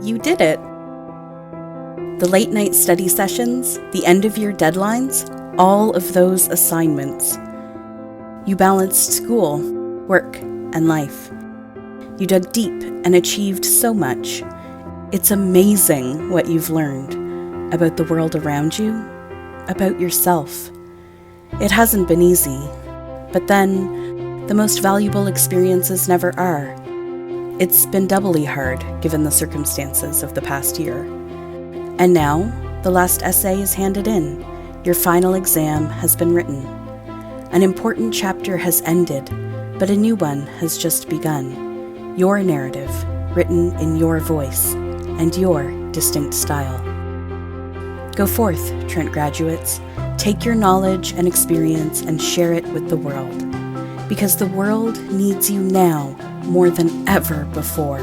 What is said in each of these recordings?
You did it. The late night study sessions, the end of year deadlines, all of those assignments. You balanced school, work, and life. You dug deep and achieved so much. It's amazing what you've learned about the world around you, about yourself. It hasn't been easy, but then the most valuable experiences never are. It's been doubly hard given the circumstances of the past year. And now, the last essay is handed in. Your final exam has been written. An important chapter has ended, but a new one has just begun. Your narrative, written in your voice and your distinct style. Go forth, Trent graduates. Take your knowledge and experience and share it with the world. Because the world needs you now more than ever before.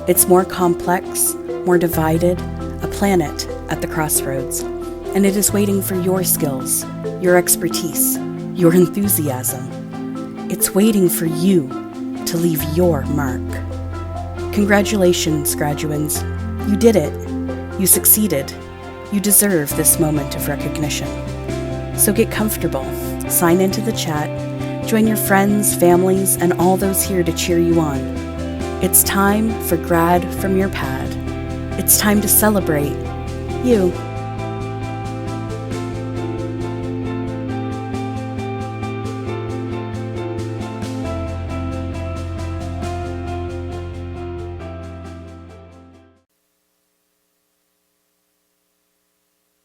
It's more complex, more divided, a planet at the crossroads, and it is waiting for your skills, your expertise, your enthusiasm. It's waiting for you to leave your mark. Congratulations, graduates. You did it. You succeeded. You deserve this moment of recognition. So get comfortable, sign into the chat, join your friends, families, and all those here to cheer you on. It's time for Grad from your pad. It's time to celebrate you.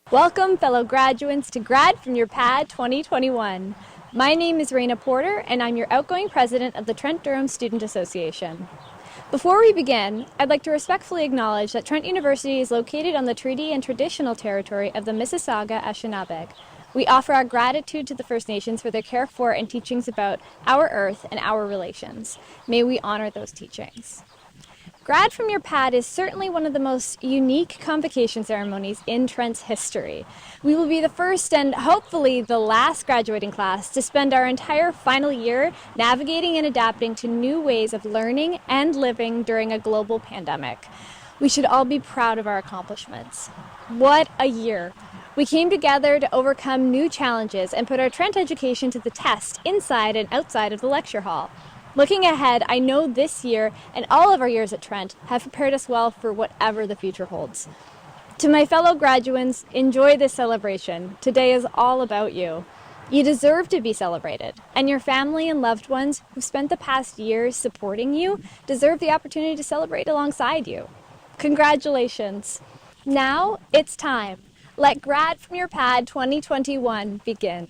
Welcome, fellow graduates, to Grad from your Pad 2021. My name is Raina Porter, and I'm your outgoing president of the Trent Durham Student Association. Before we begin, I'd like to respectfully acknowledge that Trent University is located on the treaty and traditional territory of the Mississauga Anishinaabe. We offer our gratitude to the First Nations for their care for and teachings about our earth and our relations. May we honor those teachings. Grad from your pad is certainly one of the most unique convocation ceremonies in Trent's history. We will be the first and hopefully the last graduating class to spend our entire final year navigating and adapting to new ways of learning and living during a global pandemic. We should all be proud of our accomplishments. What a year! We came together to overcome new challenges and put our Trent education to the test inside and outside of the lecture hall. Looking ahead, I know this year and all of our years at Trent have prepared us well for whatever the future holds. To my fellow graduates, enjoy this celebration. Today is all about you. You deserve to be celebrated, and your family and loved ones who've spent the past years supporting you deserve the opportunity to celebrate alongside you. Congratulations. Now it's time. Let Grad from your Pad 2021 begin.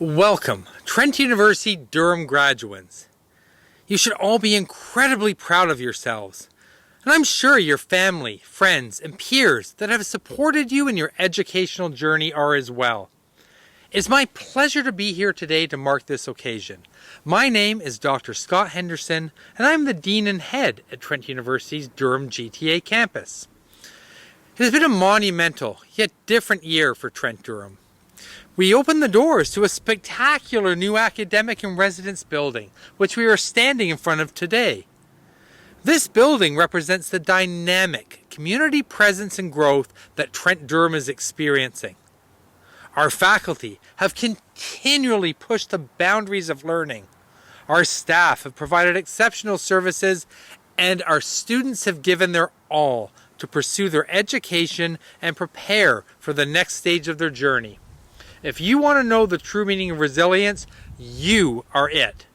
Welcome, Trent University Durham graduates. You should all be incredibly proud of yourselves. And I'm sure your family, friends, and peers that have supported you in your educational journey are as well. It's my pleasure to be here today to mark this occasion. My name is Dr. Scott Henderson, and I'm the Dean and Head at Trent University's Durham GTA campus. It has been a monumental, yet different year for Trent Durham. We opened the doors to a spectacular new academic and residence building, which we are standing in front of today. This building represents the dynamic community presence and growth that Trent Durham is experiencing. Our faculty have continually pushed the boundaries of learning. Our staff have provided exceptional services, and our students have given their all to pursue their education and prepare for the next stage of their journey. If you want to know the true meaning of resilience, you are it.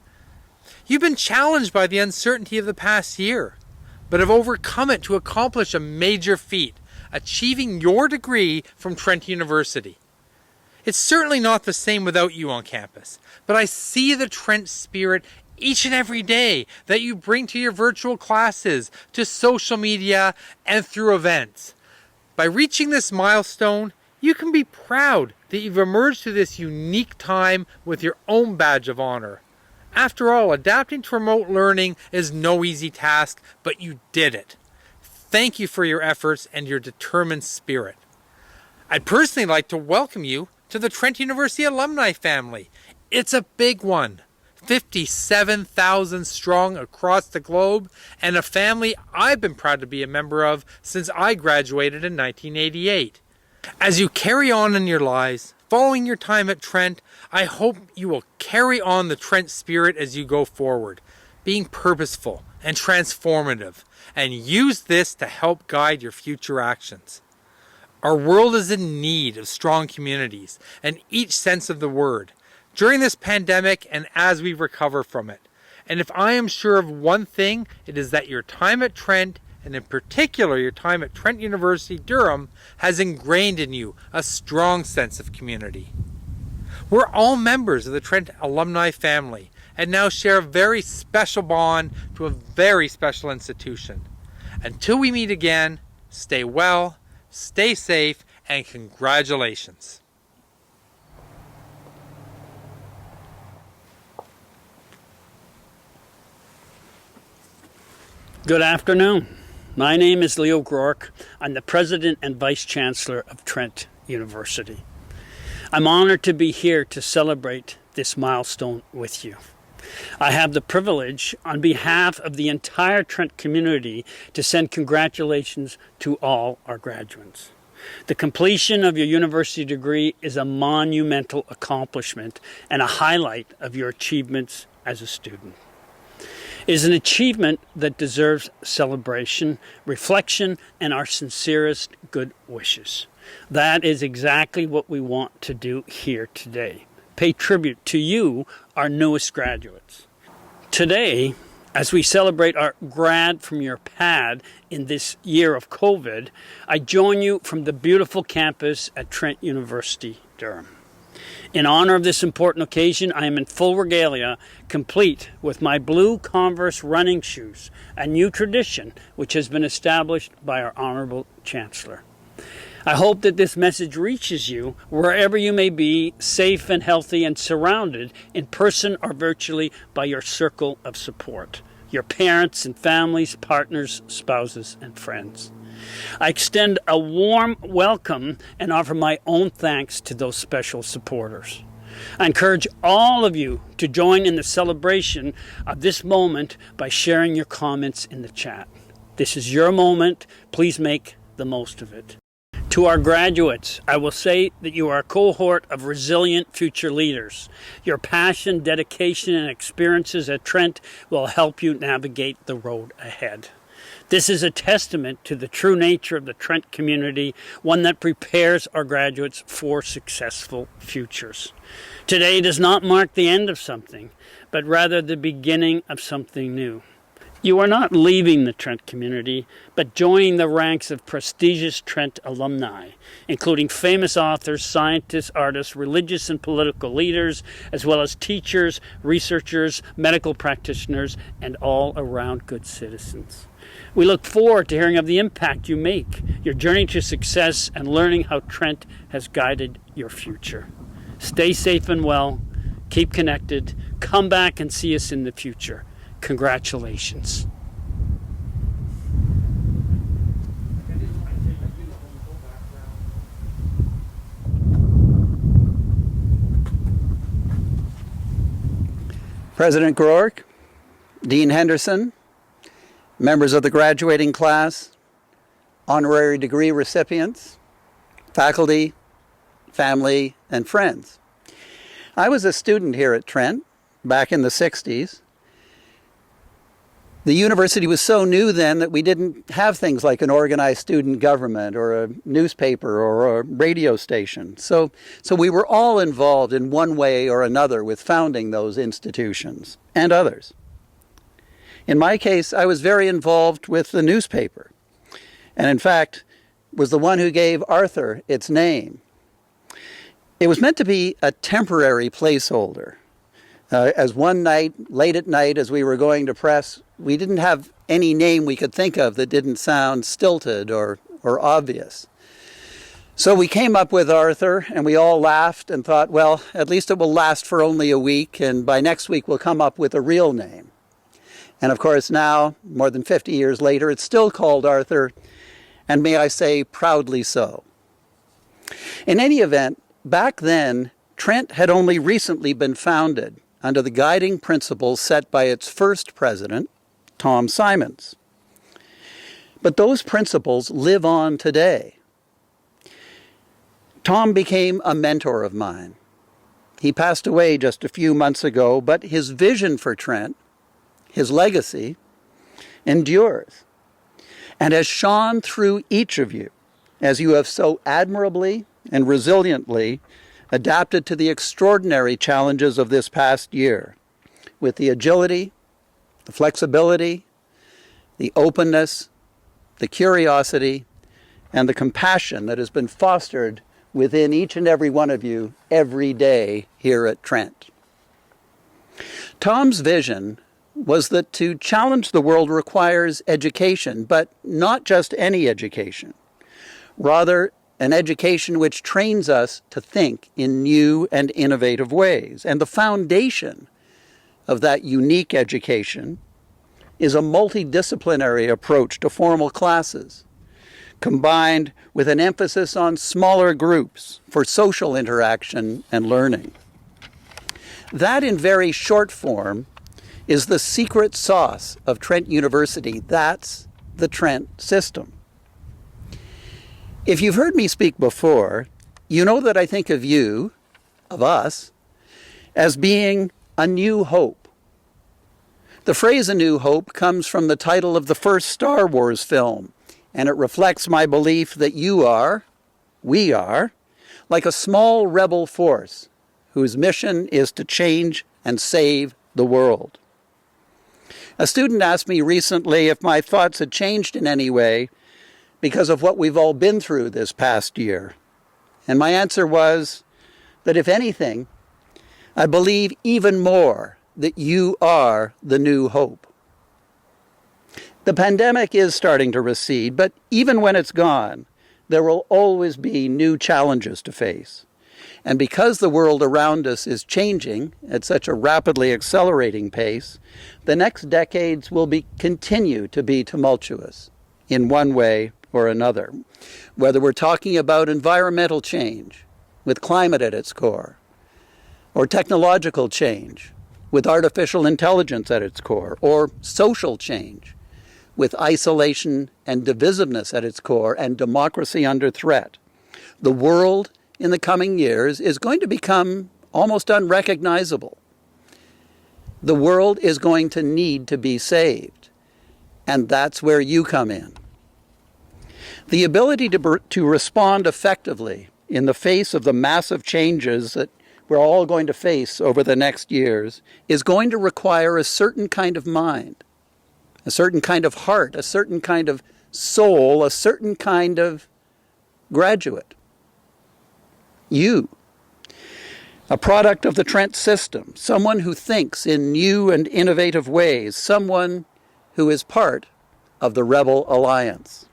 You've been challenged by the uncertainty of the past year, but have overcome it to accomplish a major feat, achieving your degree from Trent University. It's certainly not the same without you on campus, but I see the Trent spirit each and every day that you bring to your virtual classes, to social media, and through events. By reaching this milestone, you can be proud that you've emerged through this unique time with your own badge of honor. After all, adapting to remote learning is no easy task, but you did it. Thank you for your efforts and your determined spirit. I'd personally like to welcome you to the Trent University alumni family. It's a big one. 57,000 strong across the globe, and a family I've been proud to be a member of since I graduated in 1988. As you carry on in your lives, following your time at Trent, I hope you will carry on the Trent spirit as you go forward, being purposeful and transformative, and use this to help guide your future actions. Our world is in need of strong communities in each sense of the word during this pandemic and as we recover from it. And if I am sure of one thing, it is that your time at Trent, and in particular your time at Trent University, Durham, has ingrained in you a strong sense of community. We're all members of the Trent alumni family and now share a very special bond to a very special institution. Until we meet again, stay well, stay safe, and congratulations. Good afternoon. My name is Leo Groark. I'm the President and Vice Chancellor of Trent University. I'm honored to be here to celebrate this milestone with you. I have the privilege, on behalf of the entire Trent community, to send congratulations to all our graduates. The completion of your university degree is a monumental accomplishment and a highlight of your achievements as a student. It is an achievement that deserves celebration, reflection, and our sincerest good wishes. That is exactly what we want to do here today. Pay tribute to you, our newest graduates. Today, as we celebrate our grad from your pad in this year of COVID, I join you from the beautiful campus at Trent University, Durham. In honor of this important occasion, I am in full regalia, complete with my blue Converse running shoes, a new tradition which has been established by our Honorable Chancellor. I hope that this message reaches you wherever you may be, safe and healthy and surrounded in person or virtually by your circle of support, your parents and families, partners, spouses, and friends. I extend a warm welcome and offer my own thanks to those special supporters. I encourage all of you to join in the celebration of this moment by sharing your comments in the chat. This is your moment. Please make the most of it. To our graduates, I will say that you are a cohort of resilient future leaders. Your passion, dedication, and experiences at Trent will help you navigate the road ahead. This is a testament to the true nature of the Trent community, one that prepares our graduates for successful futures. Today does not mark the end of something, but rather the beginning of something new. You are not leaving the Trent community, but joining the ranks of prestigious Trent alumni, including famous authors, scientists, artists, religious and political leaders, as well as teachers, researchers, medical practitioners, and all around good citizens. We look forward to hearing of the impact you make, your journey to success, and learning how Trent has guided your future. Stay safe and well, keep connected, come back and see us in the future. Congratulations. President Groark, Dean Henderson, members of the graduating class, honorary degree recipients, faculty, family, and and friends. I was a student here at Trent back in the 60s. The university was so new then that we didn't have things like an organized student government or a newspaper or a radio station. So we were all involved in one way or another with founding those institutions and others. In my case, I was very involved with the newspaper, and in fact, was the one who gave Arthur its name. It was meant to be a temporary placeholder. As one night, late at night, as we were going to press, we didn't have any name we could think of that didn't sound stilted or obvious. So we came up with Arthur, and we all laughed and thought, well, at least it will last for only a week, and by next week we'll come up with a real name. And of course now, more than 50 years later, it's still called Arthur, and may I say, proudly so. In any event, back then, Trent had only recently been founded under the guiding principles set by its first president, Tom Simons. But those principles live on today. Tom became a mentor of mine. He passed away just a few months ago, but his vision for Trent, his legacy, endures and has shone through each of you as you have so admirably and resiliently adapted to the extraordinary challenges of this past year with the agility, the flexibility, the openness, the curiosity, and the compassion that has been fostered within each and every one of you every day here at Trent. Tom's vision was that to challenge the world requires education, but not just any education. Rather, an education which trains us to think in new and innovative ways. And the foundation of that unique education is a multidisciplinary approach to formal classes, combined with an emphasis on smaller groups for social interaction and learning. That, in very short form, is the secret sauce of Trent University. That's the Trent system. If you've heard me speak before, you know that I think of you, of us, as being a new hope. The phrase "a new hope" comes from the title of the first Star Wars film, and it reflects my belief that we are, like a small rebel force whose mission is to change and save the world. A student asked me recently if my thoughts had changed in any way because of what we've all been through this past year. And my answer was that if anything, I believe even more that you are the new hope. The pandemic is starting to recede, but even when it's gone, there will always be new challenges to face. And because the world around us is changing at such a rapidly accelerating pace, the next decades will continue to be tumultuous in one way or another. Whether we're talking about environmental change with climate at its core, or technological change with artificial intelligence at its core, or social change with isolation and divisiveness at its core and democracy under threat, the world in the coming years is going to become almost unrecognizable. The world is going to need to be saved, and that's where you come in. The ability to respond effectively in the face of the massive changes that we're all going to face over the next years is going to require a certain kind of mind, a certain kind of heart, a certain kind of soul, a certain kind of graduate. You, a product of the Trent system, someone who thinks in new and innovative ways, someone who is part of the Rebel Alliance.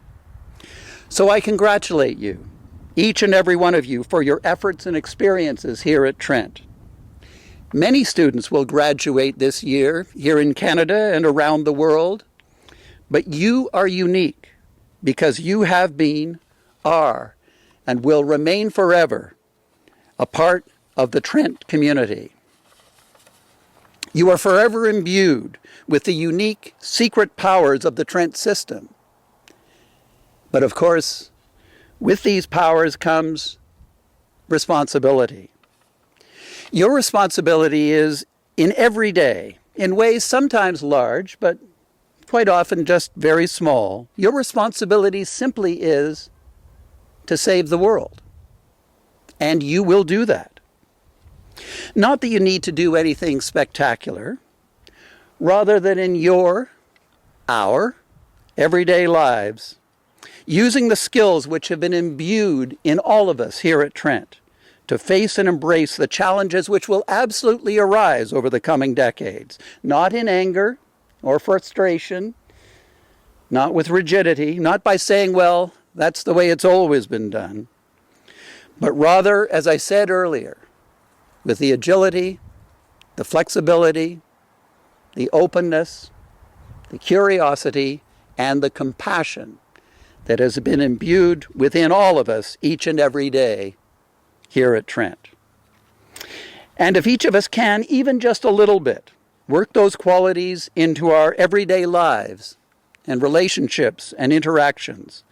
So I congratulate you, each and every one of you, for your efforts and experiences here at Trent. Many students will graduate this year here in Canada and around the world, but you are unique because you have been, are, and will remain forever a part of the Trent community. You are forever imbued with the unique secret powers of the Trent system. But of course, with these powers comes responsibility. Your responsibility is in every day, in ways sometimes large, but quite often just very small. Your responsibility simply is to save the world. And you will do that. Not that you need to do anything spectacular, rather than in our everyday lives, using the skills which have been imbued in all of us here at Trent to face and embrace the challenges which will absolutely arise over the coming decades, not in anger or frustration, not with rigidity, not by saying, well, that's the way it's always been done, but rather, as I said earlier, with the agility, the flexibility, the openness, the curiosity, and the compassion that has been imbued within all of us each and every day here at Trent. And if each of us can, even just a little bit, work those qualities into our everyday lives and relationships and interactions,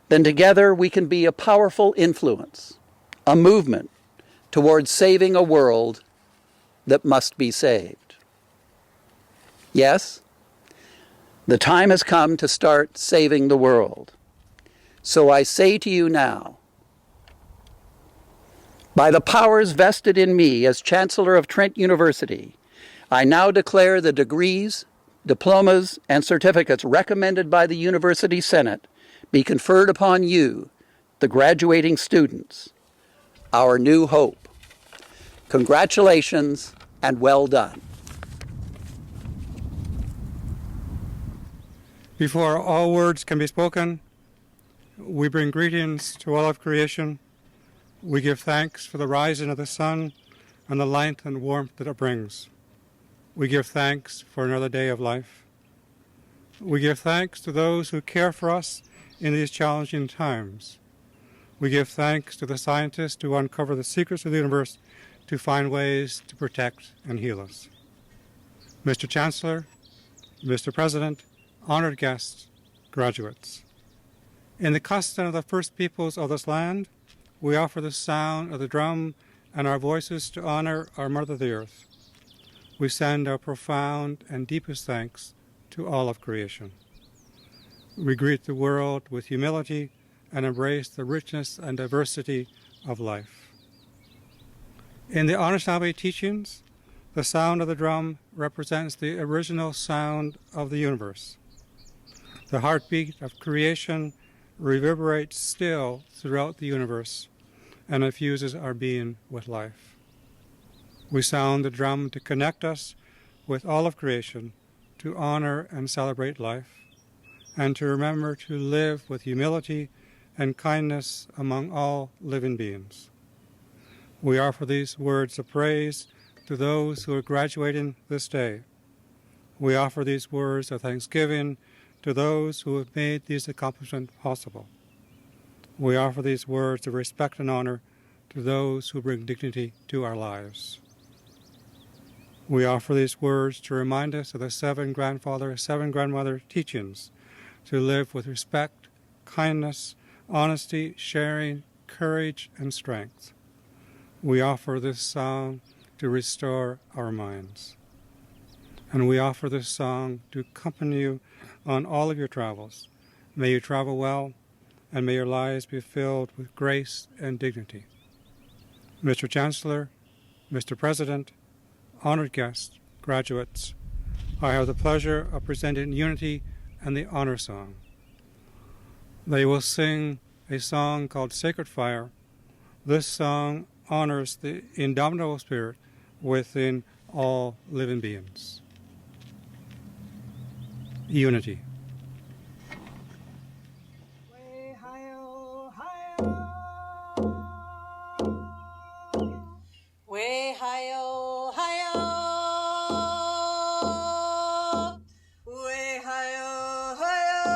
then together we can be a powerful influence, a movement towards saving a world that must be saved. Yes, the time has come to start saving the world. So I say to you now, by the powers vested in me as Chancellor of Trent University, I now declare the degrees, diplomas, and certificates recommended by the University Senate be conferred upon you, the graduating students, our new hope. Congratulations and well done. Before all words can be spoken, we bring greetings to all of creation. We give thanks for the rising of the sun and the light and warmth that it brings. We give thanks for another day of life. We give thanks to those who care for us in these challenging times. We give thanks to the scientists who uncover the secrets of the universe to find ways to protect and heal us. Mr. Chancellor, Mr. President, honored guests, graduates. In the custom of the first peoples of this land, we offer the sound of the drum and our voices to honor our Mother the Earth. We send our profound and deepest thanks to all of creation. We greet the world with humility and embrace the richness and diversity of life. In the Anishinaabe teachings, the sound of the drum represents the original sound of the universe. The heartbeat of creation reverberates still throughout the universe and infuses our being with life. We sound the drum to connect us with all of creation, to honor and celebrate life, and to remember to live with humility and kindness among all living beings. We offer these words of praise to those who are graduating this day. We offer these words of thanksgiving to those who have made these accomplishments possible. We offer these words of respect and honor to those who bring dignity to our lives. We offer these words to remind us of the 7 grandfather, 7 grandmother teachings to live with respect, kindness, honesty, sharing, courage, and strength. We offer this song to restore our minds. And we offer this song to accompany you on all of your travels. May you travel well, and may your lives be filled with grace and dignity. Mr. Chancellor, Mr. President, honored guests, graduates, I have the pleasure of presenting Unity and the Honor Song. They will sing a song called Sacred Fire. This song honors the indomitable spirit within all living beings. Unity. Way hi-yo, hi-yo. Way hi-yo, hi-yo. Way hi-yo, hi-yo.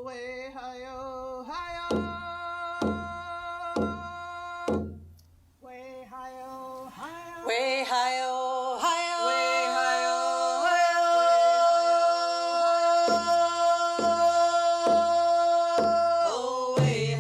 Way hi-yo, hi-yo. Way hi-yo, hi-yo. Way hi-yo, hi-yo. Oh, way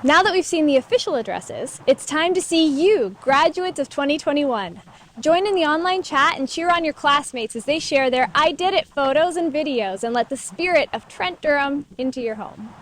Now that we've seen the official addresses, it's time to see you, graduates of 2021. Join in the online chat and cheer on your classmates as they share their I Did It photos and videos, and let the spirit of Trent Durham into your home.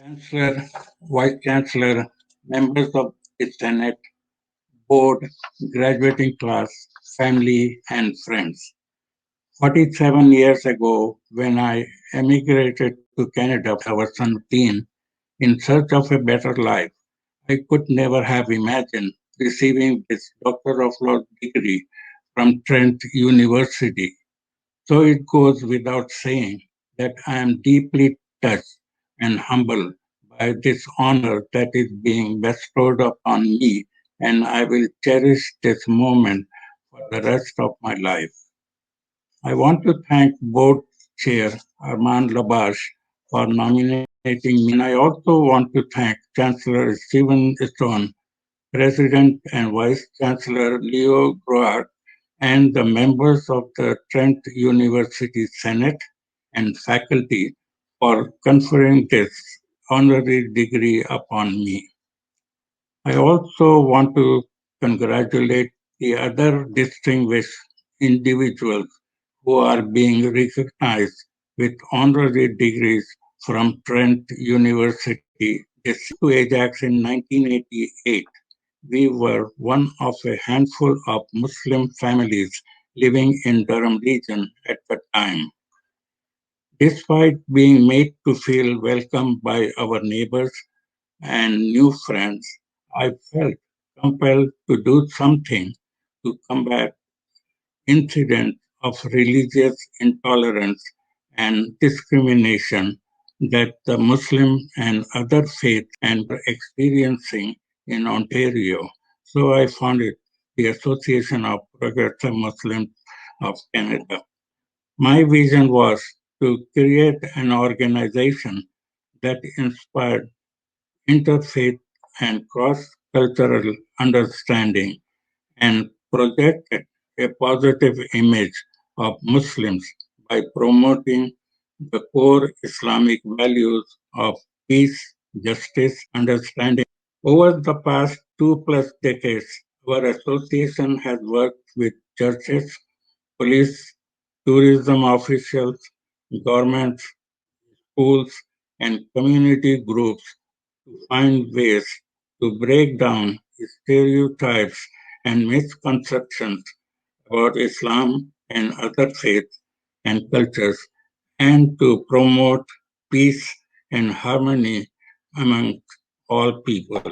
Chancellor, Vice Chancellor, members of the Senate, board, graduating class, family, and friends. 47 years ago, when I emigrated to Canada, our son Dean, in search of a better life, I could never have imagined receiving this Doctor of Laws degree from Trent University. So it goes without saying that I am deeply touched and humbled by this honor that is being bestowed upon me, and I will cherish this moment for the rest of my life. I want to thank Board Chair Armand Labache for nominating me, and I also want to thank Chancellor Stephen Stone, President and Vice Chancellor Leo Grad, and the members of the Trent University Senate and faculty for conferring this honorary degree upon me. I also want to congratulate the other distinguished individuals who are being recognized with honorary degrees from Trent University. This to Ajax in 1988. We were one of a handful of Muslim families living in Durham region at the time. Despite being made to feel welcome by our neighbors and new friends, I felt compelled to do something to combat incidents of religious intolerance and discrimination that the Muslim and other faiths and were experiencing in Ontario. So I founded the Association of Progressive Muslims of Canada. My vision was to create an organization that inspired interfaith and cross-cultural understanding and projected a positive image of Muslims by promoting the core Islamic values of peace, justice, understanding. Over the past 2+ decades, our association has worked with churches, police, tourism officials, governments, schools, and community groups to find ways to break down stereotypes and misconceptions about Islam and other faiths and cultures, and to promote peace and harmony among all people,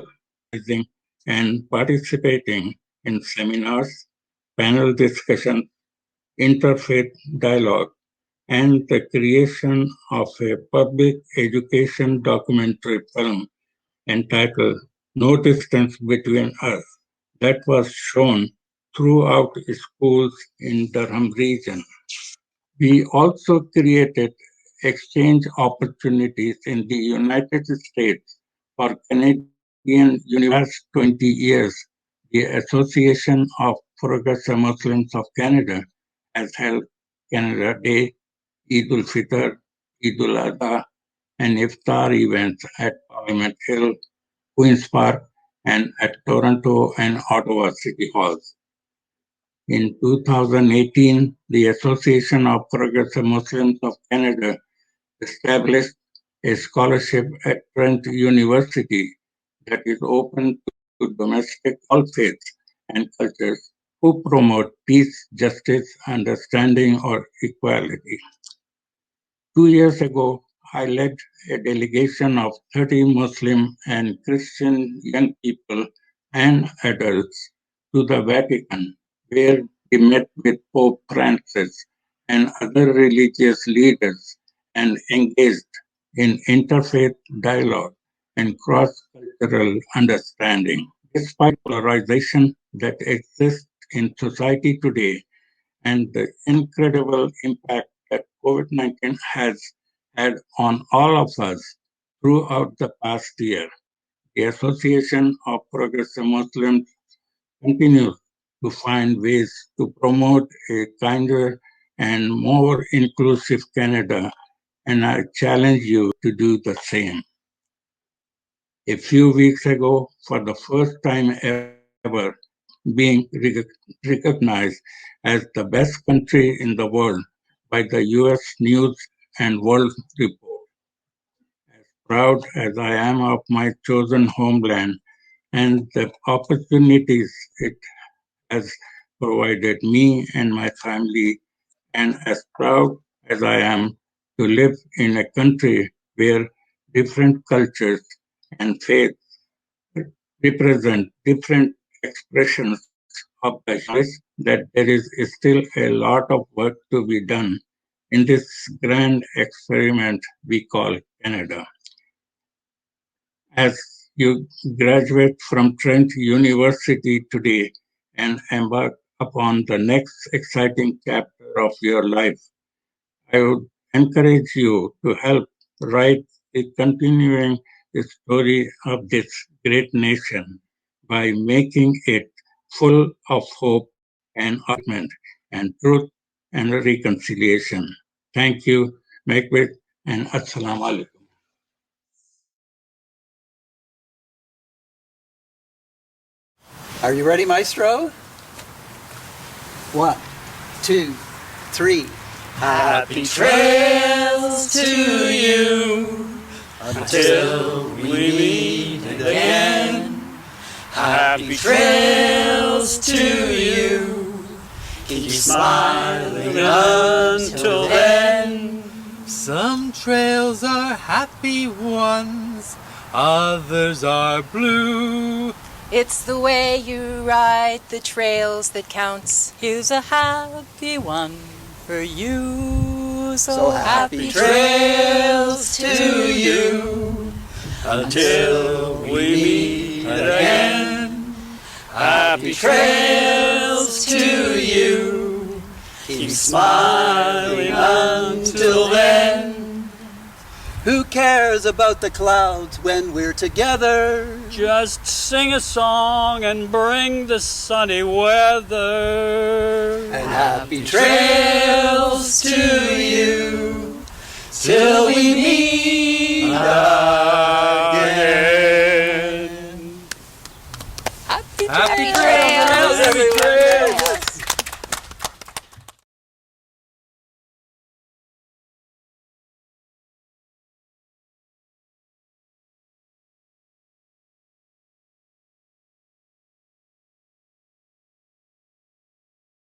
and participating in seminars, panel discussions, interfaith dialogue, and the creation of a public education documentary film entitled No Distance Between Us that was shown throughout schools in Durham region. We also created exchange opportunities in the United States for Canadian universities. 20 years, the Association of Progressive Muslims of Canada has held Canada Day, Eid ul-Fitr, Eid ul-Adha, and Iftar events at Parliament Hill, Queen's Park, and at Toronto and Ottawa City Halls. In 2018, the Association of Progressive Muslims of Canada established a scholarship at Trent University that is open to domestic all faiths and cultures who promote peace, justice, understanding, or equality. 2 years ago, I led a delegation of 30 Muslim and Christian young people and adults to the Vatican, where we met with Pope Francis and other religious leaders and engaged in interfaith dialogue and cross-cultural understanding. Despite polarization that exists in society today and the incredible impact that COVID-19 has had on all of us throughout the past year, the Association of Progressive Muslims continues to find ways to promote a kinder and more inclusive Canada, and I challenge you to do the same. A few weeks ago, for the first time ever, being recognized as the best country in the world by the US News and World Report. As proud as I am of my chosen homeland and the opportunities it has provided me and my family, and as proud as I am to live in a country where different cultures and faiths represent different expressions of the choice, that there is still a lot of work to be done in this grand experiment we call Canada. As you graduate from Trent University today and embark upon the next exciting chapter of your life, I would encourage you to help write the continuing story of this great nation by making it full of hope and upliftment and truth and reconciliation. Thank you, Mekwit, and Assalamu alaikum. Are you ready, Maestro? 1, 2, 3. Happy trails to you until we meet again. Happy trails to you. Keep smiling until then. Some trails are happy ones, others are blue. It's the way you ride the trails that counts. Here's a happy one for you. So happy trails to you Until we meet again. Happy trails to you. Keep smiling until then. Who cares about the clouds when we're together? Just sing a song and bring the sunny weather. And happy Trails to you till